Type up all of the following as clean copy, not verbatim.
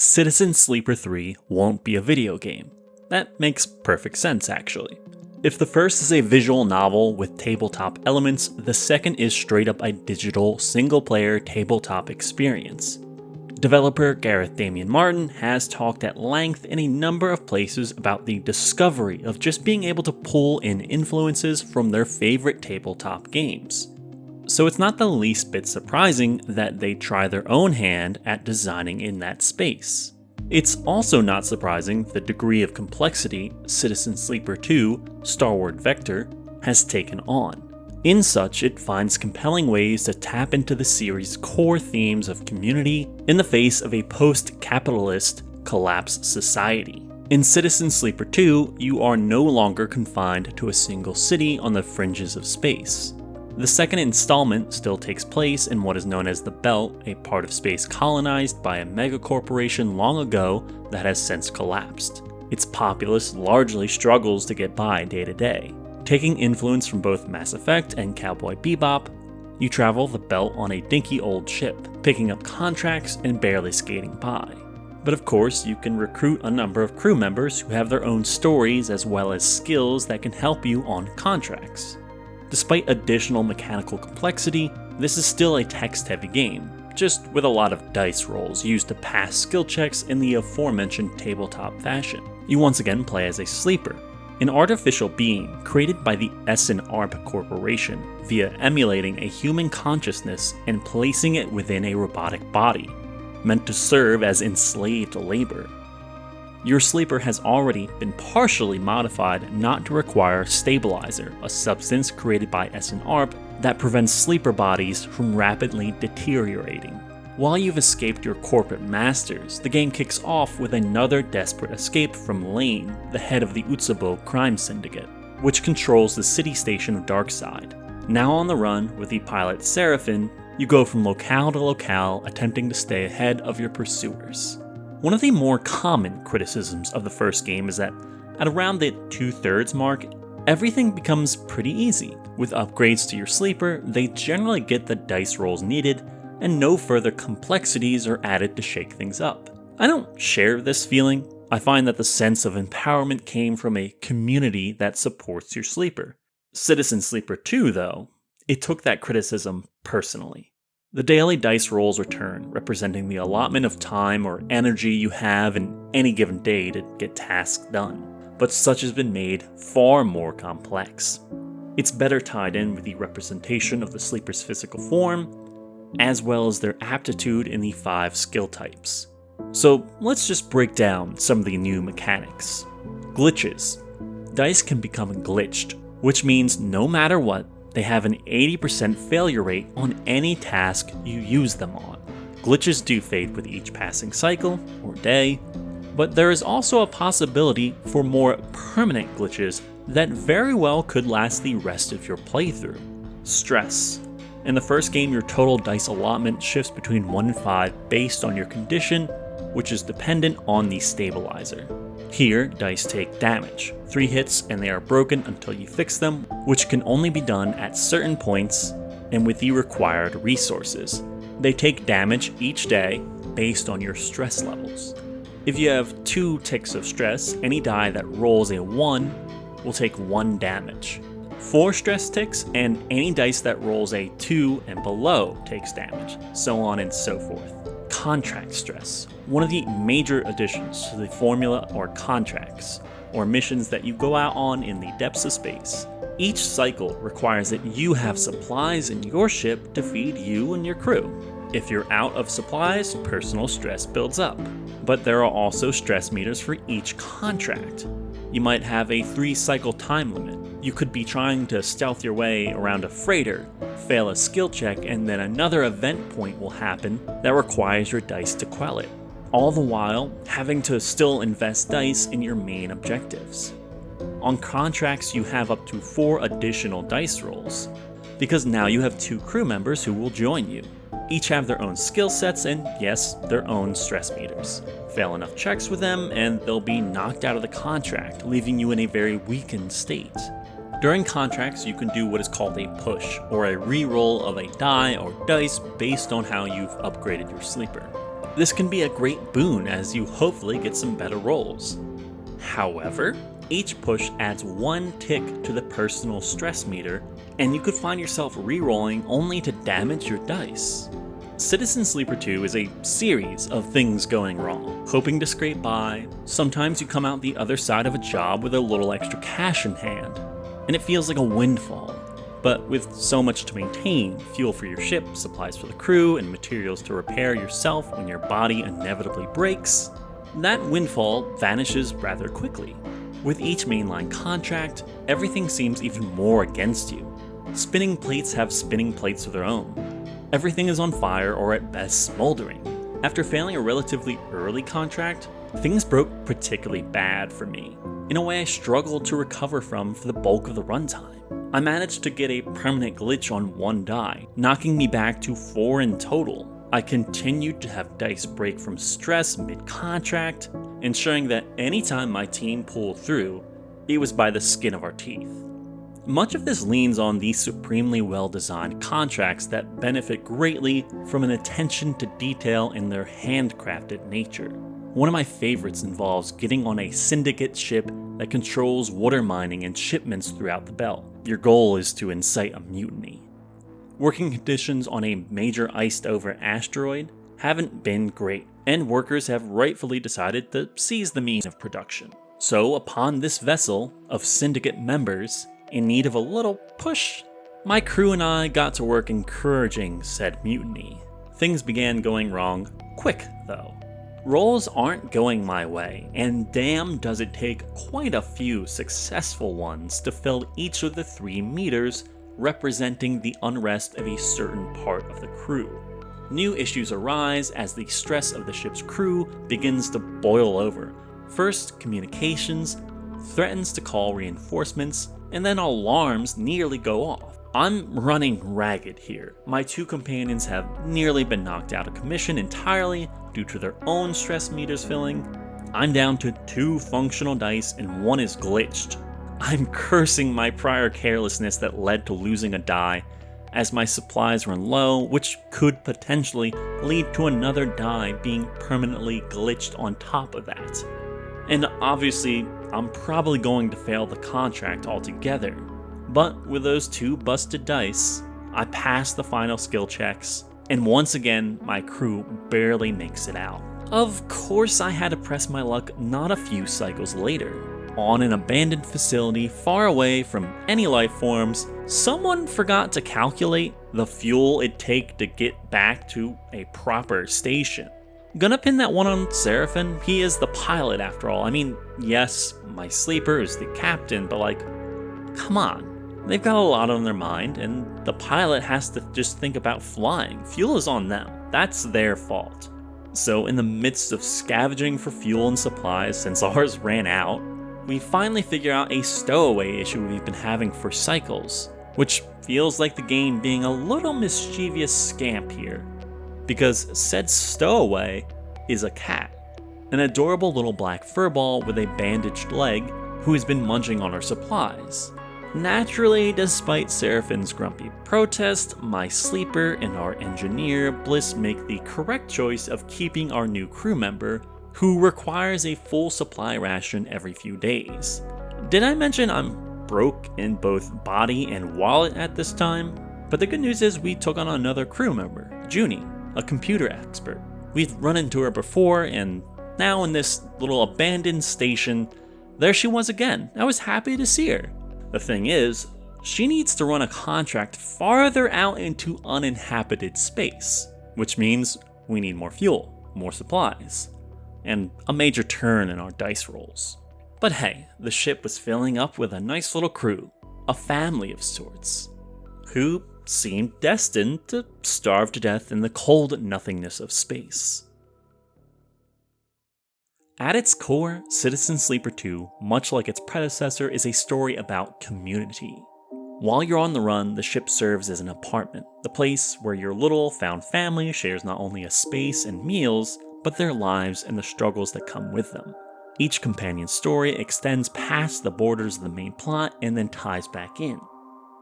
Citizen Sleeper 3 won't be a video game. That makes perfect sense, actually. If the first is a visual novel with tabletop elements, the second is straight up a digital, single-player tabletop experience. Developer Gareth Damian Martin has talked at length in a number of places about the discovery of just being able to pull in influences from their favorite tabletop games. So it's not the least bit surprising that they try their own hand at designing in that space. It's also not surprising the degree of complexity Citizen Sleeper 2, Starward Vector, has taken on. In such, it finds compelling ways to tap into the series' core themes of community in the face of a post-capitalist collapsed society. In Citizen Sleeper 2, you are no longer confined to a single city on the fringes of space. The second installment still takes place in what is known as the Belt, a part of space colonized by a megacorporation long ago that has since collapsed. Its populace largely struggles to get by day to day. Taking influence from both Mass Effect and Cowboy Bebop, you travel the Belt on a dinky old ship, picking up contracts and barely skating by. But of course, you can recruit a number of crew members who have their own stories as well as skills that can help you on contracts. Despite additional mechanical complexity, this is still a text-heavy game, just with a lot of dice rolls used to pass skill checks in the aforementioned tabletop fashion. You once again play as a sleeper, an artificial being created by the SNARP Corporation via emulating a human consciousness and placing it within a robotic body, meant to serve as enslaved labor. Your sleeper has already been partially modified not to require stabilizer, a substance created by SNARP that prevents sleeper bodies from rapidly deteriorating. While you've escaped your corporate masters, the game kicks off with another desperate escape from Lane, the head of the Utsubo crime syndicate, which controls the city station of Darkside. Now on the run with the pilot Seraphin, you go from locale to locale attempting to stay ahead of your pursuers. One of the more common criticisms of the first game is that at around the 2/3 mark, everything becomes pretty easy. With upgrades to your sleeper, they generally get the dice rolls needed, and no further complexities are added to shake things up. I don't share this feeling. I find that the sense of empowerment came from a community that supports your sleeper. Citizen Sleeper 2, though, it took that criticism personally. The daily dice rolls return, representing the allotment of time or energy you have in any given day to get tasks done, but such has been made far more complex. It's better tied in with the representation of the sleeper's physical form, as well as their aptitude in the 5 skill types. So let's just break down some of the new mechanics. Glitches. Dice can become glitched, which means no matter what, they have an 80% failure rate on any task you use them on. Glitches do fade with each passing cycle or day, but there is also a possibility for more permanent glitches that very well could last the rest of your playthrough. Stress. In the first game, your total dice allotment shifts between 1 and 5 based on your condition, which is dependent on the stabilizer. Here, dice take damage. 3 hits and they are broken until you fix them, which can only be done at certain points and with the required resources. They take damage each day based on your stress levels. If you have 2 ticks of stress, any die that rolls a 1 will take 1 damage. 4 stress ticks, and any dice that rolls a 2 and below takes damage, so on and so forth. Contract stress. One of the major additions to the formula are contracts, or missions that you go out on in the depths of space. Each cycle requires that you have supplies in your ship to feed you and your crew. If you're out of supplies, personal stress builds up. But there are also stress meters for each contract. You might have a 3-cycle time limit. You could be trying to stealth your way around a freighter, fail a skill check, and then another event point will happen that requires your dice to quell it. All the while, having to still invest dice in your main objectives. On contracts, you have up to 4 additional dice rolls, because now you have 2 crew members who will join you. Each have their own skill sets and, yes, their own stress meters. Fail enough checks with them, and they'll be knocked out of the contract, leaving you in a very weakened state. During contracts, you can do what is called a push, or a re-roll of a die or dice based on how you've upgraded your sleeper. This can be a great boon as you hopefully get some better rolls. However, each push adds one tick to the personal stress meter, and you could find yourself re-rolling only to damage your dice. Citizen Sleeper 2 is a series of things going wrong, hoping to scrape by. Sometimes you come out the other side of a job with a little extra cash in hand, and it feels like a windfall. But with so much to maintain, fuel for your ship, supplies for the crew, and materials to repair yourself when your body inevitably breaks, that windfall vanishes rather quickly. With each mainline contract, everything seems even more against you. Spinning plates have spinning plates of their own. Everything is on fire or at best smoldering. After failing a relatively early contract, things broke particularly bad for me, in a way I struggled to recover from for the bulk of the runtime. I managed to get a permanent glitch on one die, knocking me back to 4 in total. I continued to have dice break from stress mid-contract, ensuring that anytime my team pulled through, it was by the skin of our teeth. Much of this leans on these supremely well-designed contracts that benefit greatly from an attention to detail in their handcrafted nature. One of my favorites involves getting on a syndicate ship that controls water mining and shipments throughout the belt. Your goal is to incite a mutiny. Working conditions on a major iced-over asteroid haven't been great, and workers have rightfully decided to seize the means of production. So upon this vessel of syndicate members in need of a little push, my crew and I got to work encouraging said mutiny. Things began going wrong quick, though. Rolls aren't going my way, and damn does it take quite a few successful ones to fill each of the 3 meters representing the unrest of a certain part of the crew. New issues arise as the stress of the ship's crew begins to boil over. First, communications threatens to call reinforcements, and then alarms nearly go off. I'm running ragged here. My 2 companions have nearly been knocked out of commission entirely due to their own stress meters filling. I'm down to 2 functional dice and 1 is glitched. I'm cursing my prior carelessness that led to losing a die, as my supplies run low, which could potentially lead to another die being permanently glitched on top of that. And obviously, I'm probably going to fail the contract altogether. But with those 2 busted dice, I pass the final skill checks, and once again, my crew barely makes it out. Of course, I had to press my luck not a few cycles later. On an abandoned facility far away from any life forms, someone forgot to calculate the fuel it'd take to get back to a proper station. Gonna pin that one on Seraphin. He is the pilot after all. I mean, yes, my sleeper is the captain, but like, come on. They've got a lot on their mind, and the pilot has to just think about flying. Fuel is on them. That's their fault. So in the midst of scavenging for fuel and supplies since ours ran out, we finally figure out a stowaway issue we've been having for cycles, which feels like the game being a little mischievous scamp here, because said stowaway is a cat, an adorable little black furball with a bandaged leg who has been munching on our supplies. Naturally, despite Seraphin's grumpy protest, my sleeper and our engineer Bliss make the correct choice of keeping our new crew member, who requires a full supply ration every few days. Did I mention I'm broke in both body and wallet at this time? But the good news is we took on another crew member, Junie, a computer expert. We've run into her before, and now in this little abandoned station, there she was again. I was happy to see her. The thing is, she needs to run a contract farther out into uninhabited space, which means we need more fuel, more supplies, and a major turn in our dice rolls. But hey, the ship was filling up with a nice little crew, a family of sorts, who seemed destined to starve to death in the cold nothingness of space. At its core, Citizen Sleeper 2, much like its predecessor, is a story about community. While you're on the run, the ship serves as an apartment, the place where your little found family shares not only a space and meals, but their lives and the struggles that come with them. Each companion's story extends past the borders of the main plot and then ties back in.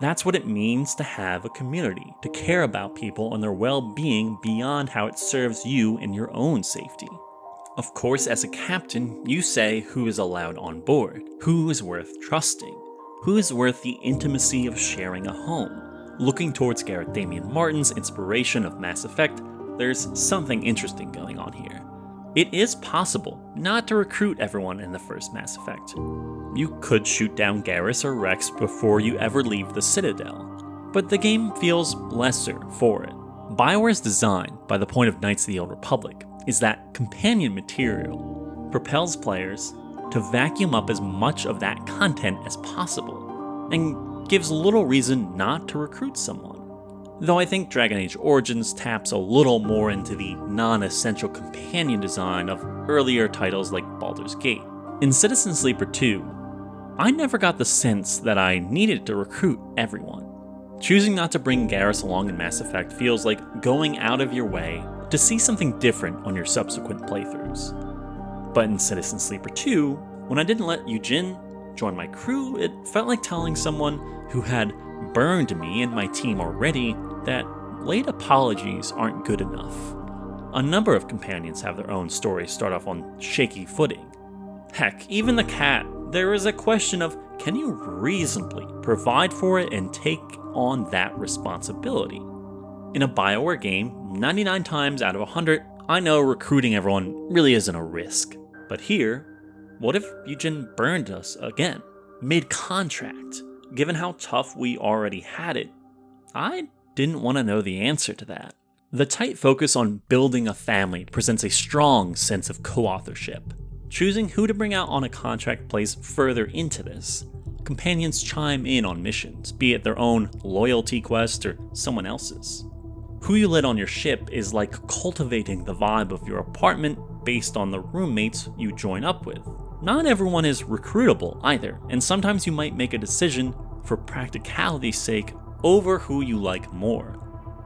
That's what it means to have a community, to care about people and their well-being beyond how it serves you and your own safety. Of course, as a captain, you say who is allowed on board, who is worth trusting, who is worth the intimacy of sharing a home. Looking towards Gareth Damian Martin's inspiration of Mass Effect, there's something interesting going on here. It is possible not to recruit everyone in the first Mass Effect. You could shoot down Garrus or Rex before you ever leave the Citadel, but the game feels lesser for it. BioWare's design, by the point of Knights of the Old Republic, is that companion material propels players to vacuum up as much of that content as possible, and gives little reason not to recruit someone. Though I think Dragon Age Origins taps a little more into the non-essential companion design of earlier titles like Baldur's Gate. In Citizen Sleeper 2, I never got the sense that I needed to recruit everyone. Choosing not to bring Garrus along in Mass Effect feels like going out of your way to see something different on your subsequent playthroughs. But in Citizen Sleeper 2, when I didn't let Eugene join my crew, it felt like telling someone who had burned me and my team already that late apologies aren't good enough. A number of companions have their own stories start off on shaky footing. Heck, even the cat, there is a question of, can you reasonably provide for it and take on that responsibility? In a BioWare game, 99 times out of 100, I know recruiting everyone really isn't a risk. But here, what if Eugene burned us again, mid-contract? Given how tough we already had it, I didn't want to know the answer to that. The tight focus on building a family presents a strong sense of co-authorship. Choosing who to bring out on a contract plays further into this. Companions chime in on missions, be it their own loyalty quest or someone else's. Who you let on your ship is like cultivating the vibe of your apartment based on the roommates you join up with. Not everyone is recruitable either, and sometimes you might make a decision for practicality's sake over who you like more.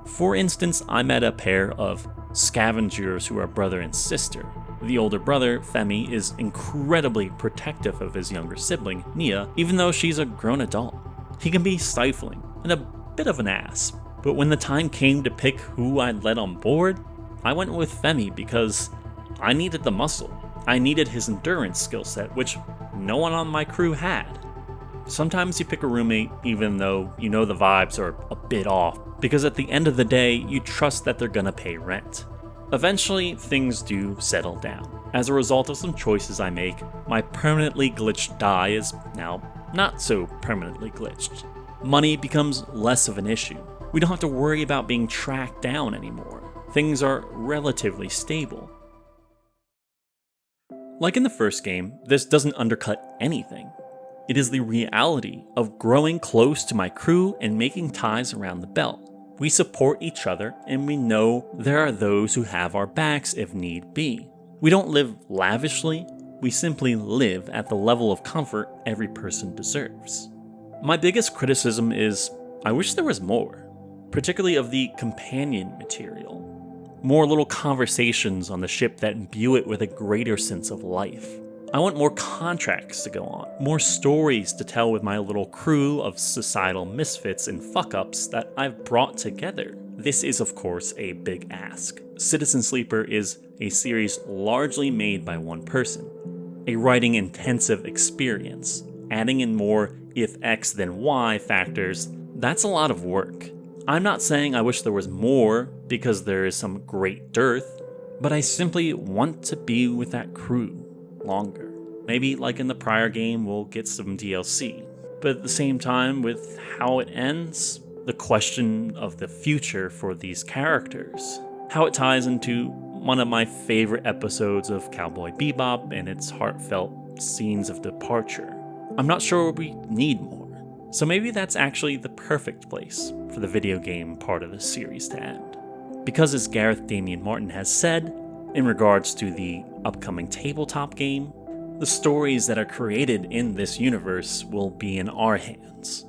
For instance, I met a pair of scavengers who are brother and sister. The older brother, Femi, is incredibly protective of his younger sibling, Nia, even though she's a grown adult. He can be stifling and a bit of an ass, but when the time came to pick who I'd let on board, I went with Femi because I needed the muscle. I needed his endurance skill set, which no one on my crew had. Sometimes you pick a roommate even though you know the vibes are a bit off, because at the end of the day, you trust that they're gonna pay rent. Eventually, things do settle down. As a result of some choices I make, my permanently glitched die is now not so permanently glitched. Money becomes less of an issue. We don't have to worry about being tracked down anymore. Things are relatively stable. Like in the first game, this doesn't undercut anything. It is the reality of growing close to my crew and making ties around the belt. We support each other, and we know there are those who have our backs if need be. We don't live lavishly, we simply live at the level of comfort every person deserves. My biggest criticism is, I wish there was more, particularly of the companion material. More little conversations on the ship that imbue it with a greater sense of life. I want more contracts to go on, more stories to tell with my little crew of societal misfits and fuck-ups that I've brought together. This is, of course, a big ask. Citizen Sleeper is a series largely made by one person, a writing-intensive experience. Adding in more if X then Y factors, that's a lot of work. I'm not saying I wish there was more because there is some great dearth, but I simply want to be with that crew longer. Maybe like in the prior game, we'll get some DLC. But at the same time, with how it ends, the question of the future for these characters, how it ties into one of my favorite episodes of Cowboy Bebop and its heartfelt scenes of departure. I'm not sure we need more. So maybe that's actually the perfect place for the video game part of the series to end. Because as Gareth Damian Martin has said, in regards to the upcoming tabletop game, the stories that are created in this universe will be in our hands.